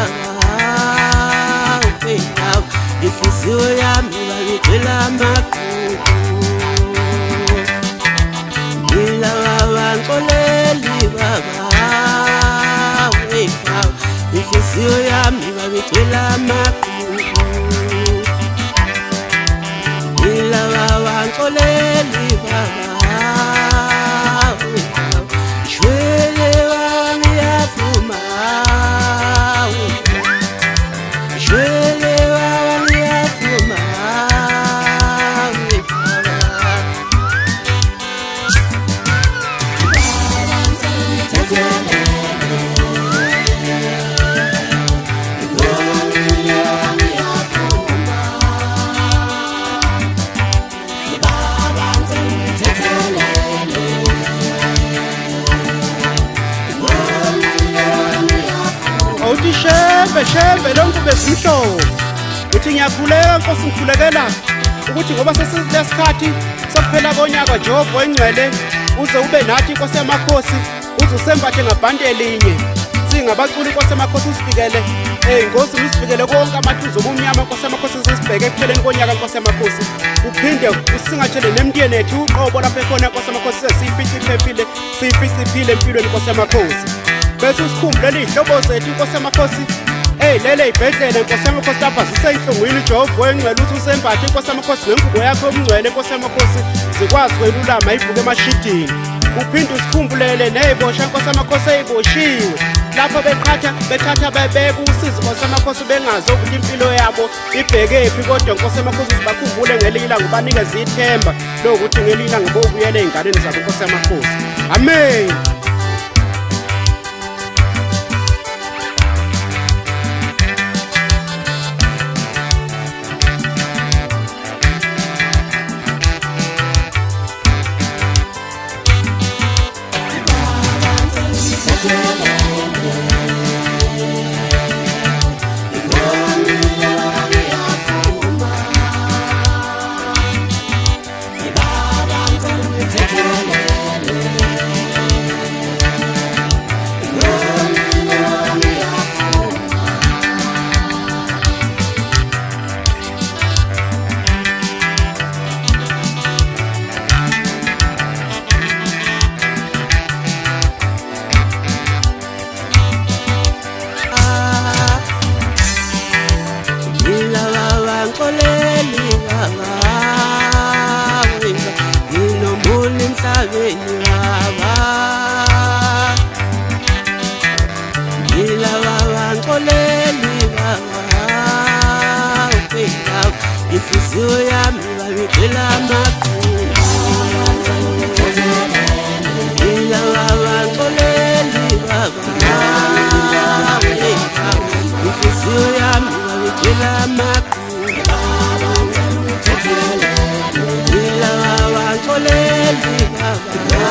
baba inhliziyo yami babicela amaphupho mina bangixoleli baba inhliziyo yami babicela amaphupho mina bangixoleli baba Shembe lonke besimhlobo uthi ngiyakhuleka Nkosi ngikhulekela ukuthi ngoba sesilesikhathi sokuphela konyaka Jehova engcwele uze ube nathi Nkosi yamakhosi uze usembathe ngabhande elinye singabaculi Nkosi yamakhosi usifikele Nkosi usifikele konke amathuzo obumnyama Nkosi yamakhosi sisibheke ekupheleni konyaka Nkosi yamakhosi uphinde usingathele nemndeni yethu uqobo lapha ekhona Nkosi yamakhosi siyifice iphile empilweni Nkosi yamakhosi bese usikhumbule izihlobo zethu Nkosi yamakhosi lele ibhedlela Nkosi yamakhosi lapha ziseyinhlungwini Jehova engcwele uthi usembathe Nkosi yamakhosi ngengubo yakho omngcwele Nkosi yamakhosi zikwazi kwelulama ivuke emashidini uphinde usikhumbulele neziboshwa Nkosi yamakhosi eziboshiwe lapho bethatha bebeka usizo Nkosi yamakhosi bengazi ukuthi impilo yabo ibhekephi kodwa Nkosi yamakhosi uzibakhumbule ngelinye ilanga ubanikeze ithemba lokuthi ngelinye ilanga bobuyele ezinganeni zabo Nkosi yamakhosi amen. Inhliziyo yami babicela amaphupho mina bangixoleli baba inhliziyo yami babicela amaphupho mina bangixoleli baba